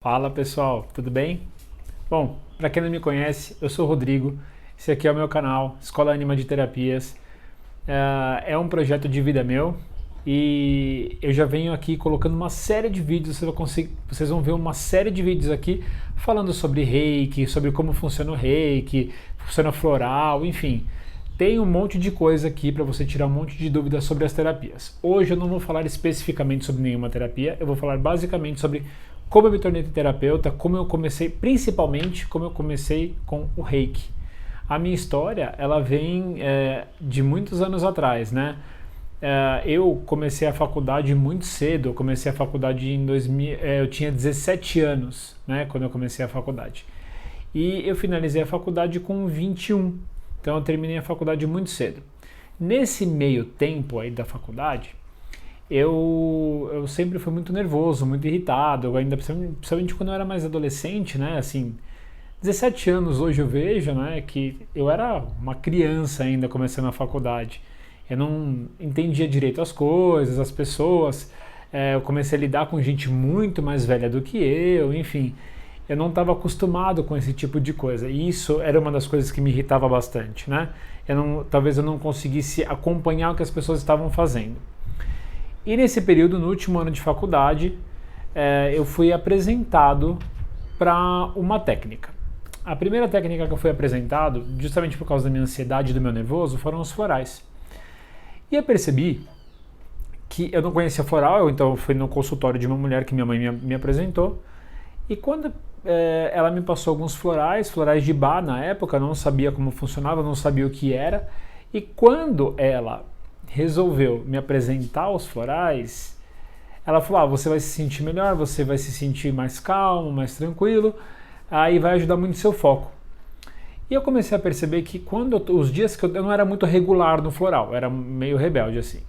Fala pessoal, tudo bem? Bom, para quem não me conhece, eu sou o Rodrigo, esse aqui é o meu canal, Escola Anima de Terapias. É um projeto de vida meu e eu já venho aqui colocando uma série de vídeos, vocês vão ver uma série de vídeos aqui falando sobre Reiki, sobre como funciona o Reiki, funciona floral, enfim. Tem um monte de coisa aqui para você tirar um monte de dúvidas sobre as terapias. Hoje eu não vou falar especificamente sobre nenhuma terapia, eu vou falar basicamente sobre como eu me tornei terapeuta, como eu comecei, principalmente como eu comecei com o Reiki. A minha história, ela vem de muitos anos atrás, né? Eu comecei a faculdade muito cedo, eu comecei a faculdade em 2000, eu tinha 17 anos, né, quando eu comecei a faculdade. E eu finalizei a faculdade com 21, então eu terminei a faculdade muito cedo. Nesse meio tempo aí da faculdade, eu sempre fui muito nervoso, muito irritado, eu ainda principalmente quando eu era mais adolescente, né, assim, 17 anos hoje eu vejo, né, que eu era uma criança ainda começando a faculdade. Eu não entendia direito as coisas, as pessoas, eu comecei a lidar com gente muito mais velha do que eu, enfim, eu não estava acostumado com esse tipo de coisa. E isso era uma das coisas que me irritava bastante, né? Talvez eu não conseguisse acompanhar o que as pessoas estavam fazendo. E nesse período, no último ano de faculdade, eu fui apresentado para uma técnica. A primeira técnica que eu fui apresentado, justamente por causa da minha ansiedade e do meu nervoso, foram os florais. E eu percebi que eu não conhecia floral, então eu fui no consultório de uma mulher que minha mãe me apresentou. E quando ela me passou alguns florais de Bach na época, eu não sabia como funcionava, não sabia o que era. E quando ela resolveu me apresentar os florais, ela falou: você vai se sentir melhor, você vai se sentir mais calmo, mais tranquilo, aí vai ajudar muito o seu foco. E eu comecei a perceber que os dias que eu não era muito regular no floral, era meio rebelde assim.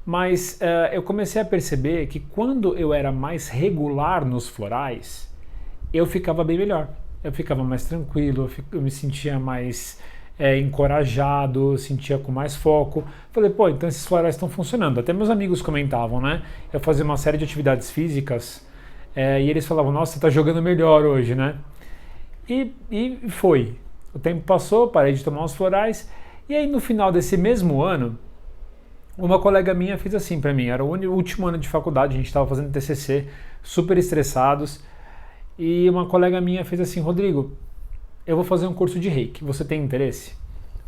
Mas eu comecei a perceber que quando eu era mais regular nos florais, eu ficava bem melhor. Eu ficava mais tranquilo, eu me sentia mais encorajado, eu sentia com mais foco. Falei, pô, então esses florais estão funcionando. Até meus amigos comentavam, né? Eu fazia uma série de atividades físicas e eles falavam, nossa, você tá jogando melhor hoje, né? E foi. O tempo passou, parei de tomar os florais. E aí no final desse mesmo ano, uma colega minha fez assim pra mim, era o último ano de faculdade, a gente estava fazendo TCC, super estressados, e uma colega minha fez assim, Rodrigo, eu vou fazer um curso de Reiki, você tem interesse?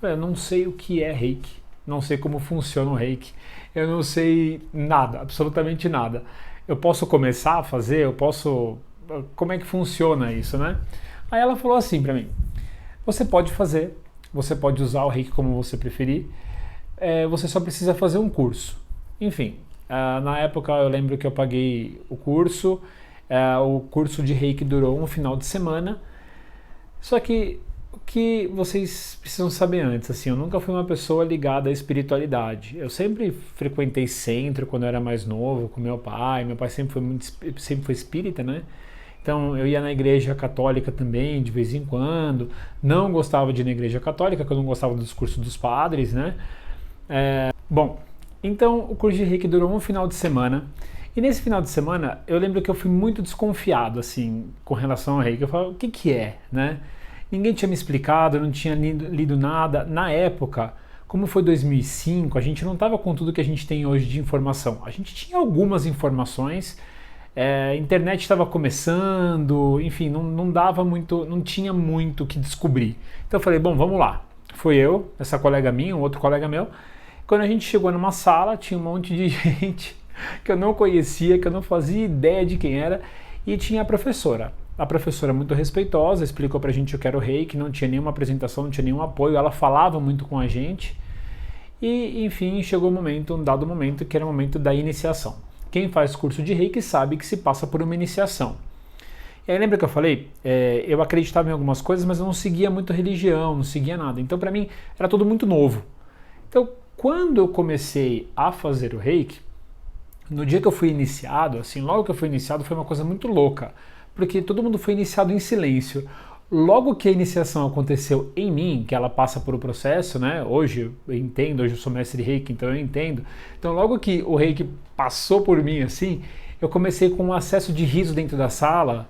Eu não sei o que é Reiki, não sei como funciona o Reiki, eu não sei nada, absolutamente nada. Eu posso começar a fazer, como é que funciona isso, né? Aí ela falou assim pra mim, você pode fazer, você pode usar o Reiki como você preferir, você só precisa fazer um curso. Enfim, na época eu lembro que eu paguei o curso de Reiki durou um final de semana, só que o que vocês precisam saber antes, assim, eu nunca fui uma pessoa ligada à espiritualidade. Eu sempre frequentei centro quando eu era mais novo, com meu pai sempre foi espírita, né? Então eu ia na igreja católica também, de vez em quando, não gostava de ir na igreja católica, porque eu não gostava do discurso dos padres, né? Bom, então o curso de Reiki durou um final de semana, e nesse final de semana eu lembro que eu fui muito desconfiado, assim, com relação ao Reiki. Eu falava, o que que é, né? Ninguém tinha me explicado, eu não tinha lido nada. Na época, como foi 2005, a gente não estava com tudo que a gente tem hoje de informação. A gente tinha algumas informações, a internet estava começando, enfim, não dava muito, não tinha muito o que descobrir. Então eu falei, bom, vamos lá. Fui eu, essa colega minha, um outro colega meu. Quando a gente chegou numa sala, tinha um monte de gente que eu não conhecia, que eu não fazia ideia de quem era, e tinha a professora. A professora muito respeitosa, explicou pra gente o que era o Reiki, não tinha nenhuma apresentação, não tinha nenhum apoio, ela falava muito com a gente, e enfim, chegou um dado momento, que era o momento da iniciação. Quem faz curso de Reiki sabe que se passa por uma iniciação. E aí lembra que eu falei, eu acreditava em algumas coisas, mas eu não seguia muito religião, não seguia nada, então pra mim era tudo muito novo. Então quando eu comecei a fazer o Reiki, no dia que eu fui iniciado, assim, logo que eu fui iniciado foi uma coisa muito louca, porque todo mundo foi iniciado em silêncio. Logo que a iniciação aconteceu em mim, que ela passa por um processo, né? Hoje eu entendo, hoje eu sou mestre de Reiki, então eu entendo. Então logo que o Reiki passou por mim assim, eu comecei com um acesso de riso dentro da sala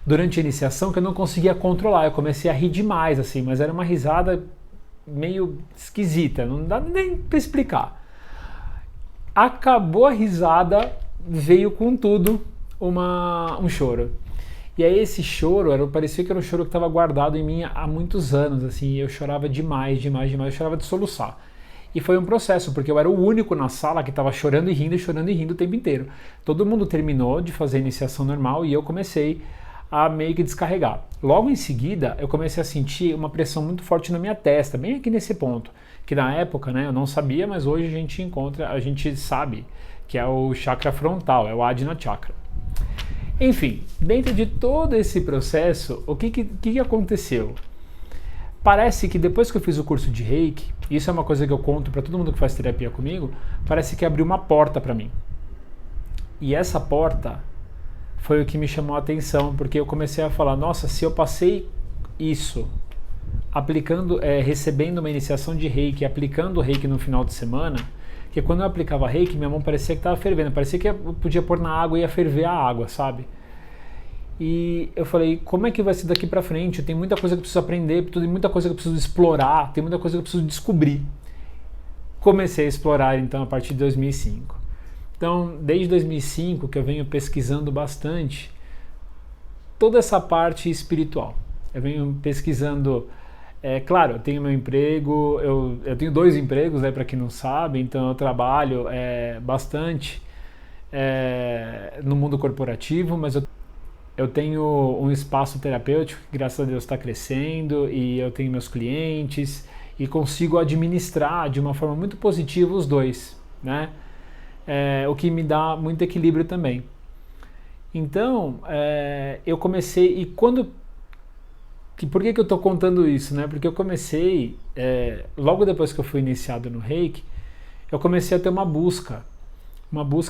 durante a iniciação que eu não conseguia controlar. Eu comecei a rir demais, assim, mas era uma risada meio esquisita, não dá nem para explicar. Acabou a risada, veio com tudo um choro. E aí esse choro, parecia que era um choro que estava guardado em mim há muitos anos, assim, eu chorava demais, eu chorava de soluçar. E foi um processo, porque eu era o único na sala que estava chorando e rindo o tempo inteiro. Todo mundo terminou de fazer a iniciação normal e eu comecei a meio que descarregar. Logo em seguida, eu comecei a sentir uma pressão muito forte na minha testa, bem aqui nesse ponto, que na época, né, eu não sabia, mas hoje a gente sabe que é o chakra frontal, é o Ajna Chakra. Enfim, dentro de todo esse processo, o que aconteceu? Parece que depois que eu fiz o curso de Reiki, isso é uma coisa que eu conto para todo mundo que faz terapia comigo, parece que abriu uma porta para mim. E essa porta foi o que me chamou a atenção, porque eu comecei a falar, nossa, se eu passei isso aplicando, recebendo uma iniciação de Reiki, aplicando o Reiki no final de semana, que quando eu aplicava Reiki, minha mão parecia que estava fervendo, parecia que eu podia pôr na água e ia ferver a água, sabe? E eu falei, como é que vai ser daqui pra frente? Tem muita coisa que eu preciso aprender, tem muita coisa que eu preciso explorar, tem muita coisa que eu preciso descobrir. Comecei a explorar então a partir de 2005. Então, desde 2005 que eu venho pesquisando bastante toda essa parte espiritual. Eu venho pesquisando, claro, eu tenho meu emprego, eu tenho 2 empregos, né, para quem não sabe, então eu trabalho bastante no mundo corporativo, mas eu tenho um espaço terapêutico que, graças a Deus, está crescendo e eu tenho meus clientes e consigo administrar de uma forma muito positiva os dois, né? O que me dá muito equilíbrio também. Então, eu comecei, por que eu estou contando isso, né? Porque eu comecei, logo depois que eu fui iniciado no Reiki, eu comecei a ter uma busca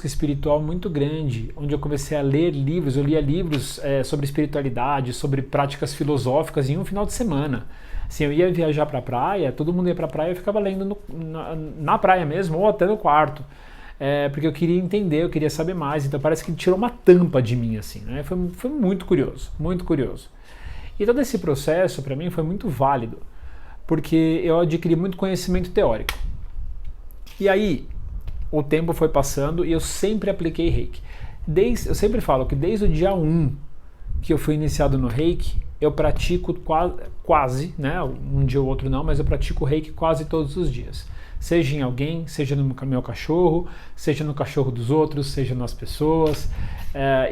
espiritual muito grande, onde eu comecei a ler livros, eu lia livros sobre espiritualidade, sobre práticas filosóficas em um final de semana. Assim, eu ia viajar para a praia, todo mundo ia para a praia, eu ficava lendo na praia mesmo, ou até no quarto, porque eu queria entender, eu queria saber mais, então parece que tirou uma tampa de mim, assim, né? Foi muito curioso, muito curioso. E todo esse processo, para mim, foi muito válido, porque eu adquiri muito conhecimento teórico. E aí, o tempo foi passando e eu sempre apliquei Reiki. Eu sempre falo que desde o dia 1 que eu fui iniciado no Reiki, eu pratico quase, né, um dia ou outro não, mas eu pratico Reiki quase todos os dias. Seja em alguém, seja no meu cachorro, seja no cachorro dos outros, seja nas pessoas.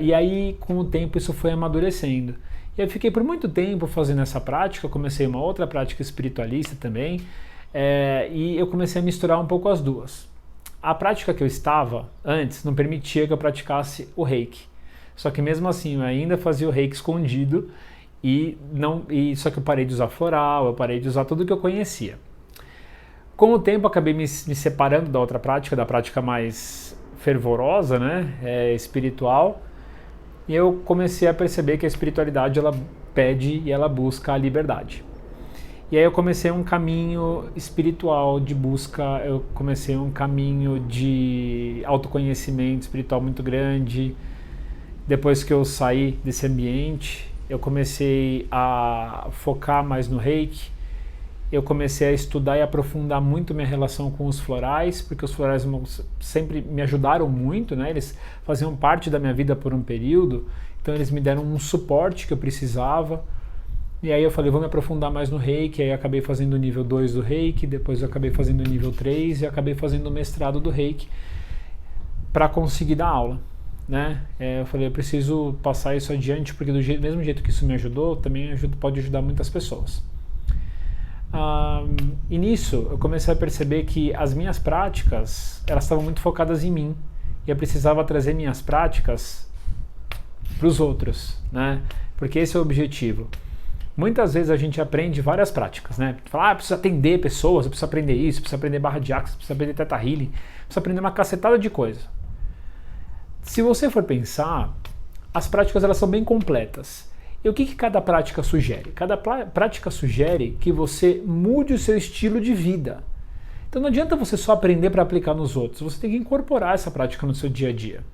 E aí, com o tempo, isso foi amadurecendo. E eu fiquei por muito tempo fazendo essa prática, comecei uma outra prática espiritualista também, e eu comecei a misturar um pouco as duas. A prática que eu estava antes não permitia que eu praticasse o Reiki. Só que mesmo assim eu ainda fazia o Reiki escondido só que eu parei de usar floral, eu parei de usar tudo que eu conhecia. Com o tempo eu acabei me separando da outra prática, da prática mais fervorosa, né, espiritual, e eu comecei a perceber que a espiritualidade ela pede e ela busca a liberdade. E aí eu comecei um caminho espiritual de busca, eu comecei um caminho de autoconhecimento espiritual muito grande. Depois que eu saí desse ambiente, eu comecei a focar mais no Reiki, eu comecei a estudar e aprofundar muito minha relação com os florais, porque os florais sempre me ajudaram muito, né? Eles faziam parte da minha vida por um período, então eles me deram um suporte que eu precisava. E aí eu falei, vou me aprofundar mais no Reiki, aí eu acabei fazendo o nível 2 do Reiki, depois eu acabei fazendo o nível 3 e acabei fazendo o mestrado do Reiki para conseguir dar aula, né? Eu falei, eu preciso passar isso adiante, porque do mesmo jeito que isso me ajudou, também pode ajudar muitas pessoas. E nisso eu comecei a perceber que as minhas práticas, elas estavam muito focadas em mim, e eu precisava trazer minhas práticas para os outros, né? Porque esse é o objetivo. Muitas vezes a gente aprende várias práticas, né? Fala, precisa atender pessoas, precisa aprender isso, precisa aprender barra de axis, precisa aprender Theta Healing, precisa aprender uma cacetada de coisa. Se você for pensar, as práticas elas são bem completas. E o que cada prática sugere? Cada prática sugere que você mude o seu estilo de vida. Então não adianta você só aprender para aplicar nos outros, você tem que incorporar essa prática no seu dia a dia.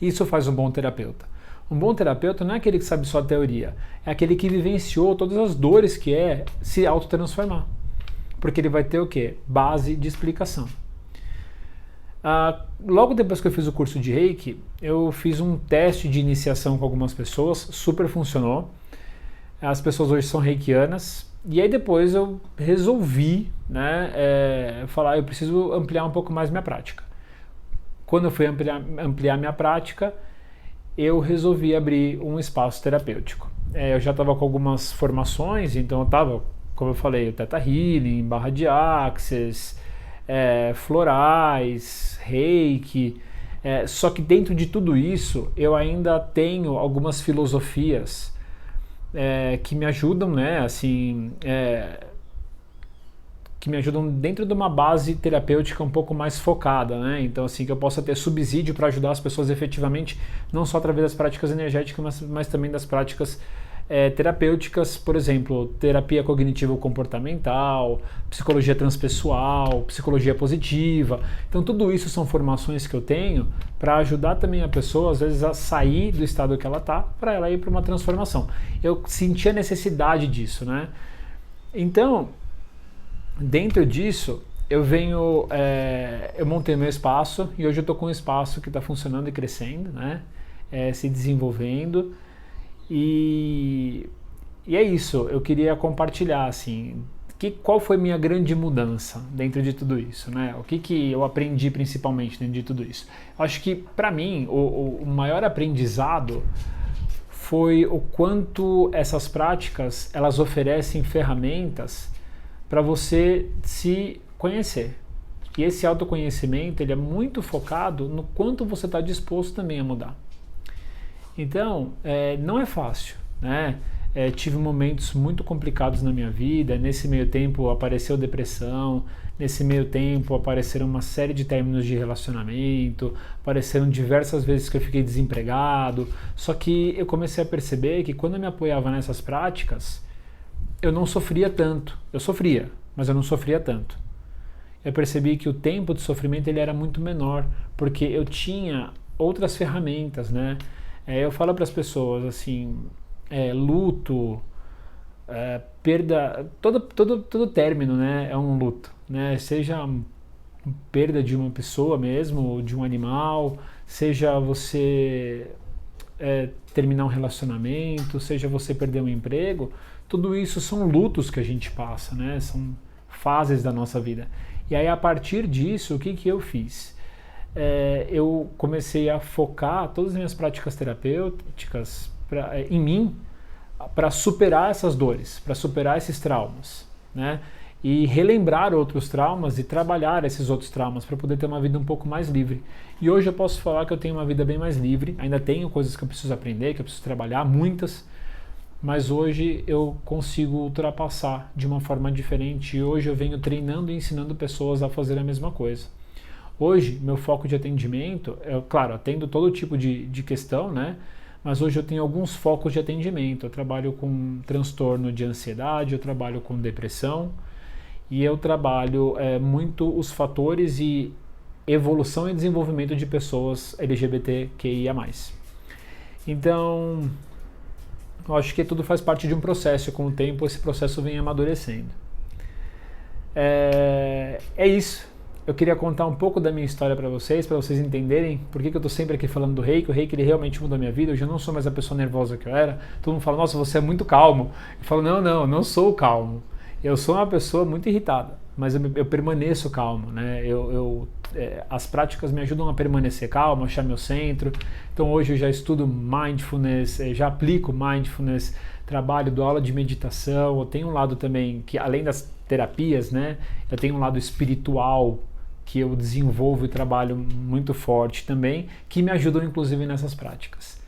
Isso faz um bom terapeuta. Um bom terapeuta não é aquele que sabe só a teoria, é aquele que vivenciou todas as dores que é se autotransformar. Porque ele vai ter o quê? Base de explicação. Logo depois que eu fiz o curso de Reiki, eu fiz um teste de iniciação com algumas pessoas, super funcionou. As pessoas hoje são reikianas, e aí depois eu resolvi, né, falar, eu preciso ampliar um pouco mais minha prática. Quando eu fui ampliar minha prática, eu resolvi abrir um espaço terapêutico. Eu já estava com algumas formações, então eu estava, como eu falei, o Theta Healing, barra de Axis, florais, Reiki, só que dentro de tudo isso eu ainda tenho algumas filosofias que me ajudam, né, assim, que me ajudam dentro de uma base terapêutica um pouco mais focada, né? Então, assim, que eu possa ter subsídio para ajudar as pessoas efetivamente, não só através das práticas energéticas, mas também das práticas terapêuticas, por exemplo, terapia cognitivo-comportamental, psicologia transpessoal, psicologia positiva. Então, tudo isso são formações que eu tenho para ajudar também a pessoa, às vezes, a sair do estado que ela está, para ela ir para uma transformação. Eu senti a necessidade disso, né? Então, dentro disso, eu montei meu espaço e hoje eu estou com um espaço que está funcionando e crescendo, né? Se desenvolvendo e é isso. Eu queria compartilhar assim, qual foi minha grande mudança dentro de tudo isso, né? O que eu aprendi principalmente dentro de tudo isso? Acho que para mim o maior aprendizado foi o quanto essas práticas elas oferecem ferramentas para você se conhecer. E esse autoconhecimento ele é muito focado no quanto você está disposto também a mudar. Então, não é fácil, né? Tive momentos muito complicados na minha vida, nesse meio tempo apareceu depressão, nesse meio tempo apareceram uma série de términos de relacionamento, apareceram diversas vezes que eu fiquei desempregado, só que eu comecei a perceber que quando eu me apoiava nessas práticas, eu não sofria tanto. Eu sofria, mas eu não sofria tanto. Eu percebi que o tempo de sofrimento ele era muito menor, porque eu tinha outras ferramentas, né? Eu falo para as pessoas assim, luto, perda, todo término, né, é um luto, né? Seja perda de uma pessoa mesmo, de um animal, seja você terminar um relacionamento, seja você perder um emprego, tudo isso são lutos que a gente passa, né? São fases da nossa vida. E aí, a partir disso, o que eu fiz? Eu comecei a focar todas as minhas práticas terapêuticas em mim para superar essas dores, para superar esses traumas, né? E relembrar outros traumas e trabalhar esses outros traumas para poder ter uma vida um pouco mais livre. E hoje eu posso falar que eu tenho uma vida bem mais livre, ainda tenho coisas que eu preciso aprender, que eu preciso trabalhar, muitas, mas hoje eu consigo ultrapassar de uma forma diferente e hoje eu venho treinando e ensinando pessoas a fazer a mesma coisa. Hoje, meu foco de atendimento, claro, atendo todo tipo de questão, né? Mas hoje eu tenho alguns focos de atendimento. Eu trabalho com transtorno de ansiedade, eu trabalho com depressão e eu trabalho muito os fatores e evolução e desenvolvimento de pessoas LGBTQIA+. Então, eu acho que tudo faz parte de um processo e com o tempo esse processo vem amadurecendo. É isso. Eu queria contar um pouco da minha história para vocês entenderem por que eu estou sempre aqui falando do Reiki. O Reiki ele realmente mudou a minha vida. Hoje eu não sou mais a pessoa nervosa que eu era. Todo mundo fala, nossa, você é muito calmo. Eu falo, não, eu não sou calmo. Eu sou uma pessoa muito irritada, mas eu permaneço calmo, né? As práticas me ajudam a permanecer calmo, achar meu centro. Então hoje eu já estudo mindfulness, já aplico mindfulness, dou aula de meditação. Eu tenho um lado também que, além das terapias, né? Eu tenho um lado espiritual que eu desenvolvo e trabalho muito forte também, que me ajudam inclusive nessas práticas.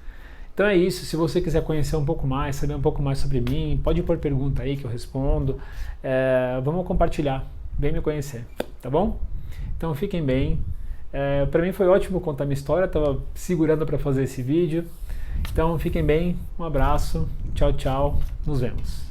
Então é isso. Se você quiser conhecer um pouco mais, saber um pouco mais sobre mim, pode pôr pergunta aí que eu respondo. Vamos compartilhar, vem me conhecer, tá bom? Então fiquem bem. Para mim foi ótimo contar minha história, estava segurando para fazer esse vídeo. Então fiquem bem, um abraço, tchau, tchau, nos vemos.